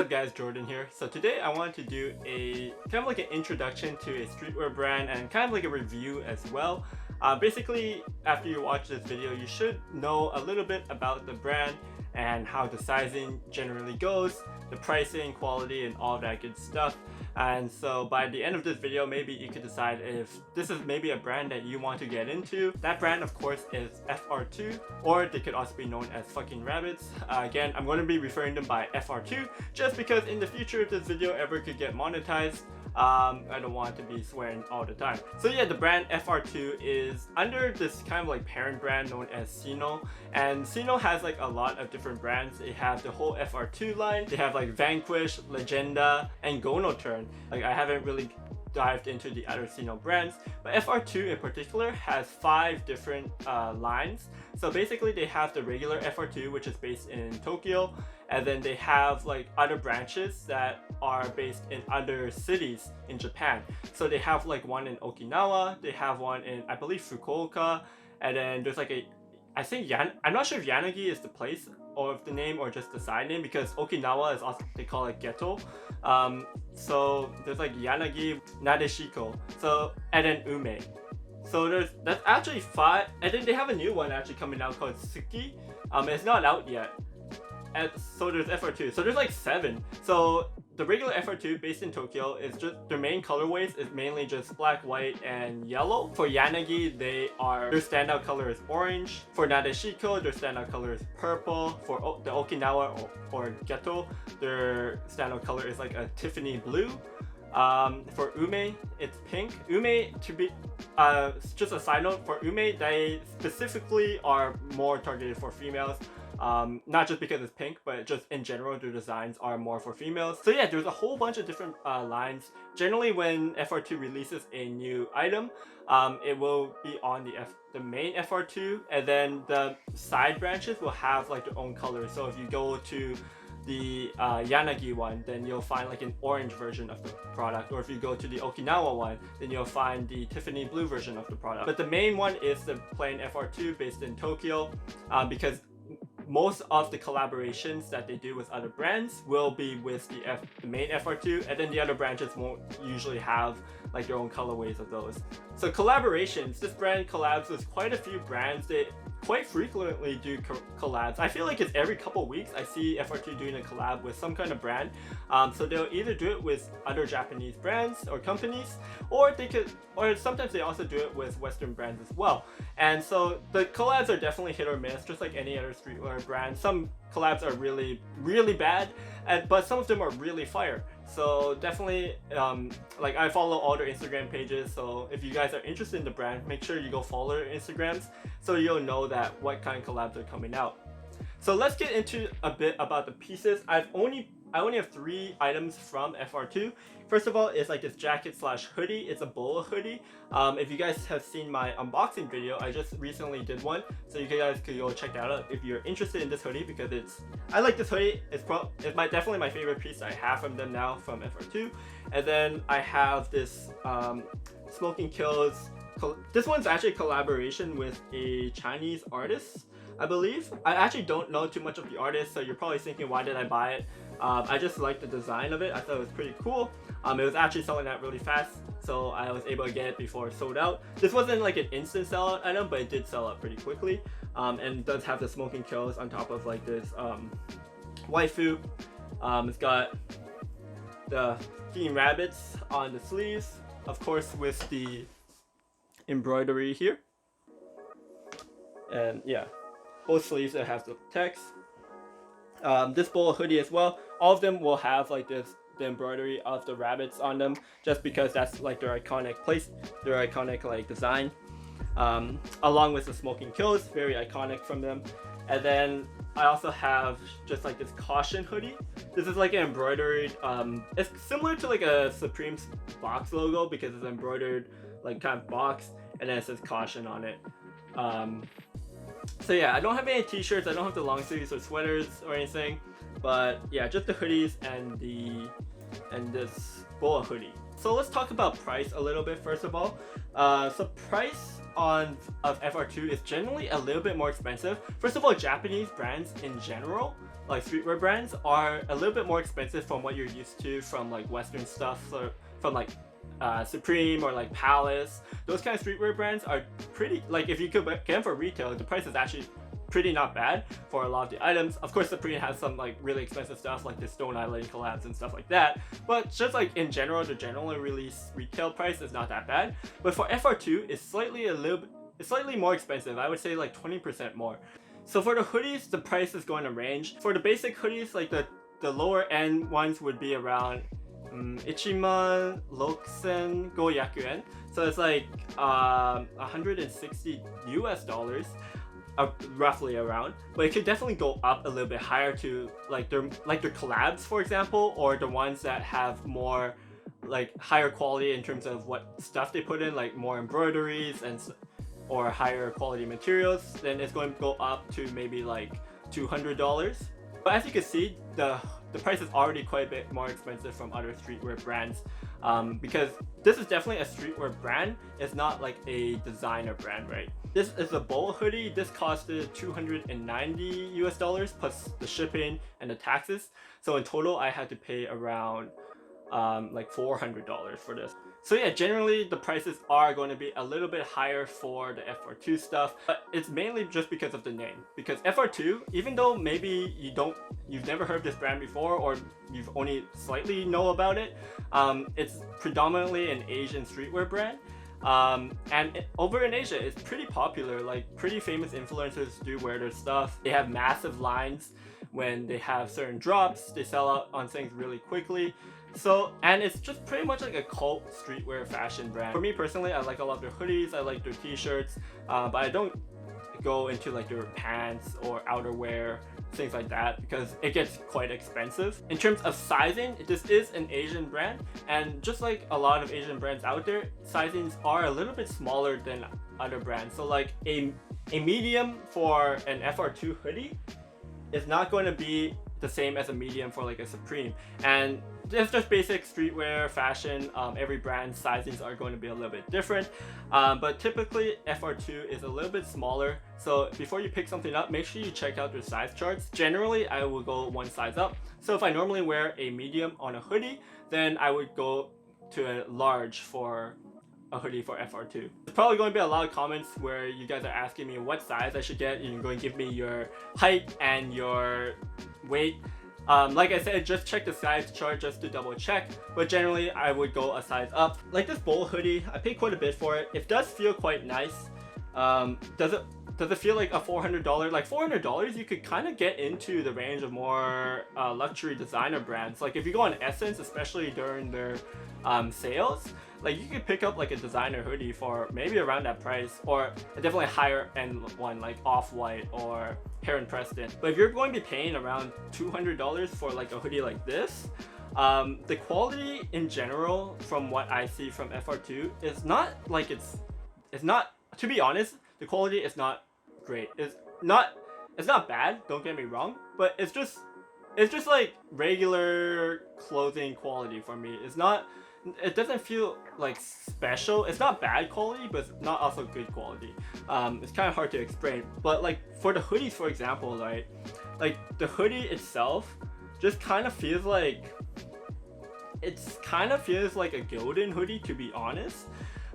up guys, Jordan here. So today I wanted to do a kind of like an introduction to a streetwear brand and kind of like a review as well. Basically, after you watch this video, you should know a little bit about the brand and how the sizing generally goes, the pricing, quality, and all that good stuff. And so by the end of this video, maybe you could decide if this is maybe a brand that you want to get into. That brand, of course, is FR2, or they could also be known as Fucking Rabbits. Again, I'm going to be referring them by FR2 just because in the future, if this video ever could get monetized, I don't want to be swearing all the time. So yeah, the brand FR2 is under this kind of like parent brand known as Sino, and Sino has like a lot of different brands. They have the whole FR2 line, they have like Vanquish, Legenda, and Gonoturn. Like I haven't really dived into the other Sino brands, but FR2 in particular has 5 different lines. So basically they have the regular FR2, which is based in Tokyo, and then they have like other branches that are based in other cities in Japan. So they have like one in Okinawa, they have one in, I believe, Fukuoka, and then there's like a, I think I'm not sure if Yanagi is the place or if the name or just the side name, because Okinawa is also, they call it ghetto. So there's like Yanagi, Nadeshiko, so, and then Ume. So that's actually 5, and then they have a new one actually coming out called Fxxking. It's not out yet. And so there's FR2, so there's like 7. So the regular FR2 based in Tokyo is just, their main colorways is mainly just black, white, and yellow. For Yanagi, their standout color is orange. For Nadeshiko, their standout color is purple. For the Okinawa or Ghetto, their standout color is like a Tiffany blue. For Ume, it's pink. Ume, to be just a side note, for Ume, they specifically are more targeted for females. Not just because it's pink, but just in general, their designs are more for females. So yeah, there's a whole bunch of different lines. Generally, when FR2 releases a new item, it will be on the main FR2, and then the side branches will have like their own colors. So if you go to the Yanagi one, then you'll find like an orange version of the product, or if you go to the Okinawa one, then you'll find the Tiffany blue version of the product. But the main one is the plain FR2 based in Tokyo, because most of the collaborations that they do with other brands will be with the main FR2, and then the other branches won't usually have like their own colorways of those. So collaborations, this brand collabs with quite a few brands. They quite frequently do collabs. I feel like it's every couple weeks I see FR2 doing a collab with some kind of brand. So they'll either do it with other Japanese brands or companies, or sometimes they also do it with Western brands as well. And so the collabs are definitely hit or miss, just like any other streetwear brand. Some collabs are really, really bad, but some of them are really fire. So definitely, like I follow all their Instagram pages, so if you guys are interested in the brand, make sure you go follow their Instagrams so you'll know that what kind of collabs are coming out. So let's get into a bit about the pieces. I only have 3 items from FR2. First of all, it's like this jacket slash hoodie. It's a bolo hoodie. If you guys have seen my unboxing video, I just recently did one, so you guys could go check that out if you're interested in this hoodie, because I like this hoodie. It's definitely my favorite piece I have from them now from FR2. And then I have this Smoking Kills. This one's actually a collaboration with a Chinese artist, I believe. I actually don't know too much of the artist, so you're probably thinking, why did I buy it? I just like the design of it. I thought it was pretty cool. It was actually selling out really fast, so I was able to get it before it sold out. This wasn't like an instant sellout item, but it did sell out pretty quickly. And it does have the Smoking Kills on top of like this waifu. It's got the Fucking Rabbits on the sleeves, of course, with the embroidery here. And yeah, both sleeves that have the text. This bolo hoodie as well, all of them will have like the embroidery of the rabbits on them, just because that's like their iconic like design. Along with the Smoking Kills, very iconic from them. And then I also have just like this Caution hoodie. This is like an embroidered, it's similar to like a Supreme's box logo, because it's embroidered like kind of box, and then it says Caution on it. So yeah, I don't have any t-shirts, I don't have the long sleeves or sweaters or anything, but yeah, just the hoodies and this bolo hoodie. So let's talk about price a little bit first of all. So price of FR2 is generally a little bit more expensive. First of all, Japanese brands in general, like streetwear brands, are a little bit more expensive from what you're used to from like Western stuff, so from like Supreme or like Palace. Those kind of streetwear brands are pretty, like if you could get them for retail, the price is actually pretty not bad for a lot of the items. Of course, Supreme has some like really expensive stuff like the Stone Island collabs and stuff like that, but just like in general, the general release retail price is not that bad. But for FR2, it's slightly more expensive. I would say like 20% more. So for the hoodies, the price is going to range. For the basic hoodies, like the lower end ones would be around 16,600 so it's like 160 US dollars, roughly around. But it could definitely go up a little bit higher to like their collabs, for example, or the ones that have more like higher quality in terms of what stuff they put in, like more embroideries and or higher quality materials. Then it's going to go up to maybe like $200. But as you can see, the price is already quite a bit more expensive from other streetwear brands, because this is definitely a streetwear brand. It's not like a designer brand, right? This is a bowl hoodie. This costed 290 US dollars plus the shipping and the taxes. So in total, I had to pay around like $400 for this. So yeah, generally the prices are going to be a little bit higher for the FR2 stuff, but it's mainly just because of the name. Because FR2, even though maybe you've never heard of this brand before, or you've only slightly know about it, it's predominantly an Asian streetwear brand. Over in Asia, it's pretty popular. Like pretty famous influencers do wear their stuff. They have massive lines when they have certain drops. They sell out on things really quickly. So, and it's just pretty much like a cult streetwear fashion brand. For me personally, I like a lot of their hoodies, I like their t-shirts, but I don't go into like their pants or outerwear, things like that, because it gets quite expensive. In terms of sizing, this is an Asian brand, and just like a lot of Asian brands out there, sizings are a little bit smaller than other brands. So like a medium for an FR2 hoodie is not going to be the same as a medium for like a Supreme. And it's just basic streetwear fashion. Every brand's sizings are going to be a little bit different, but typically FR2 is a little bit smaller. So before you pick something up, make sure you check out their size charts. Generally, I will go one size up. So if I normally wear a medium on a hoodie, then I would go to a large for a hoodie for FR2. There's probably going to be a lot of comments where you guys are asking me what size I should get. You're going to give me your height and your weight. Like I said, just check the size chart just to double check, but generally I would go a size up. Like this bowl hoodie, I paid quite a bit for it. It does feel quite nice. Does it feel like a $400? Like $400, you could kind of get into the range of more luxury designer brands. Like if you go on Essence, especially during their sales, like you could pick up like a designer hoodie for maybe around that price, or a definitely higher end one like Off-White or Heron Preston. But if you're going to be paying around $200 for like a hoodie like this, the quality in general from what I see from FR2 is not like it's not, to be honest, the quality is not great. It's not bad, don't get me wrong, but it's just like regular clothing quality for me. It doesn't feel like special. It's not bad quality, but it's not also good quality. It's kind of hard to explain. But like for the hoodies, for example, right? Like the hoodie itself just kind of feels like a Gildan hoodie, to be honest.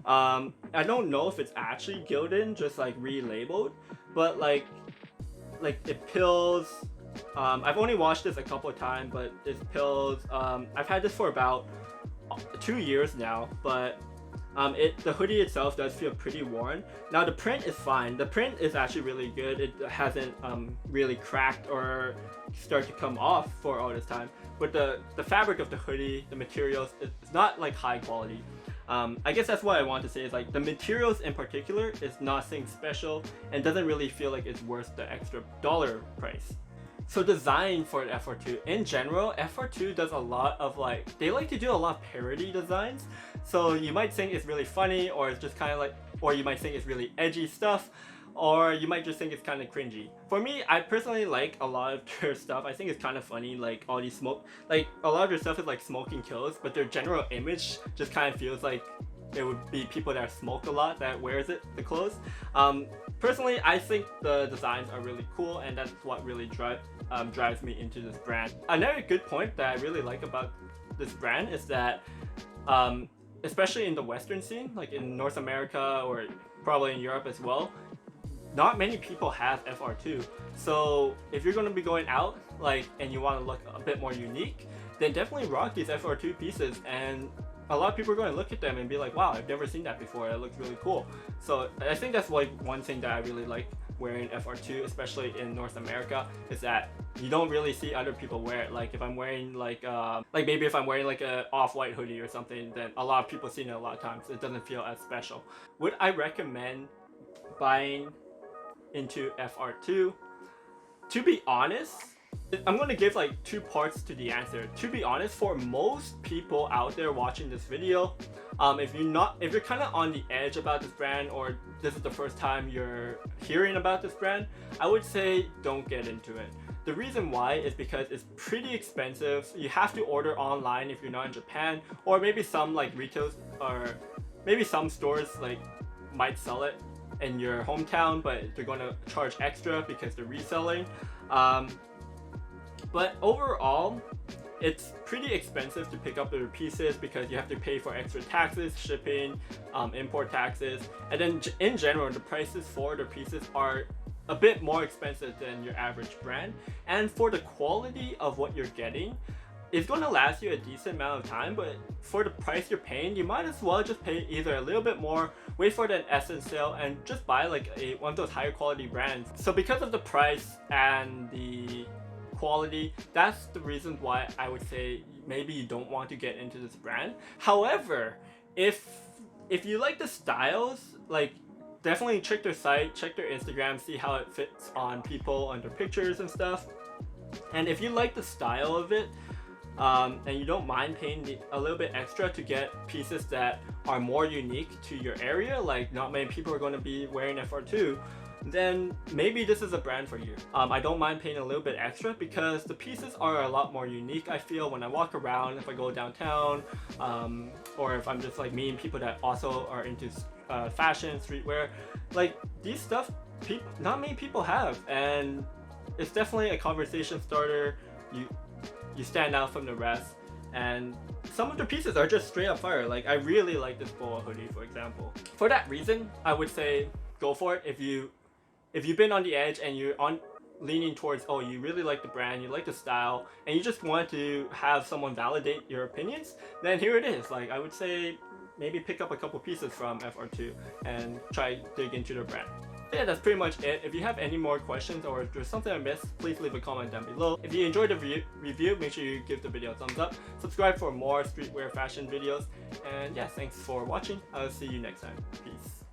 I don't know if it's actually Gildan, just like relabeled, but like it pills. I've only washed this a couple of times, but it pills. I've had this for about 2 years now, but the hoodie itself does feel pretty worn. Now the print is fine. The print is actually really good. It hasn't really cracked or start to come off for all this time. But the fabric of the hoodie, the materials, it's not like high quality. I guess that's what I want to say, is like the materials in particular is nothing special and doesn't really feel like it's worth the extra dollar price. So design for the FR2 in general, FR2 does a lot of they like to do a lot of parody designs. So you might think it's really funny, or it's just kind of like, or you might think it's really edgy stuff, or you might just think it's kind of cringy. For me, I personally like a lot of their stuff. I think it's kind of funny, like all these a lot of their stuff is like smoking kills, but their general image just kind of feels like it would be people that smoke a lot that wears the clothes. Personally, I think the designs are really cool, and that's what really drives me into this brand. Another good point that I really like about this brand is that especially in the Western scene, like in North America or probably in Europe as well, not many people have FR2. So if you're going to be going out and you want to look a bit more unique, then definitely rock these FR2 pieces, and a lot of people are going to look at them and be like, wow, I've never seen that before, it looks really cool. So I think that's like one thing that I really like wearing FR2, especially in North America, is that you don't really see other people wear it. Like if I'm wearing maybe if I'm wearing like a off-white hoodie or something, then a lot of people see it a lot of times. It doesn't feel as special. Would I recommend buying into FR2? To be honest, I'm going to give like two parts to the answer. To be honest, for most people out there watching this video, if you're kind of on the edge about this brand, or this is the first time you're hearing about this brand, I would say don't get into it. The reason why is because it's pretty expensive. You have to order online if you're not in Japan, or maybe some like retails or maybe some stores like might sell it in your hometown, but they're going to charge extra because they're reselling. But overall, it's pretty expensive to pick up the pieces because you have to pay for extra taxes, shipping, import taxes, and then in general, the prices for the pieces are a bit more expensive than your average brand. And for the quality of what you're getting, it's going to last you a decent amount of time, but for the price you're paying, you might as well just pay either a little bit more, wait for the essence sale, and just buy like one of those higher quality brands. So because of the price and the quality, that's the reason why I would say maybe you don't want to get into this brand. However, if you like the styles, like definitely check their site, check their Instagram, see how it fits on people, on their pictures and stuff. And if you like the style of it, and you don't mind paying a little bit extra to get pieces that are more unique to your area, like not many people are going to be wearing FR2, then maybe this is a brand for you. I don't mind paying a little bit extra because the pieces are a lot more unique. I feel when I walk around, if I go downtown, or if I'm just like meeting people that also are into fashion, streetwear, like these stuff not many people have, and it's definitely a conversation starter. You stand out from the rest, and some of the pieces are just straight up fire. Like I really like this boa hoodie, for example. For that reason, I would say go for it. If you've been on the edge and you're leaning towards, oh, you really like the brand, you like the style, and you just want to have someone validate your opinions, then here it is. Like I would say maybe pick up a couple pieces from FR2 and try dig into their brand. Yeah, that's pretty much it. If you have any more questions or if there's something I missed, please leave a comment down below. If you enjoyed the review, make sure you give the video a thumbs up. Subscribe for more streetwear fashion videos. And yeah, thanks for watching. I'll see you next time. Peace.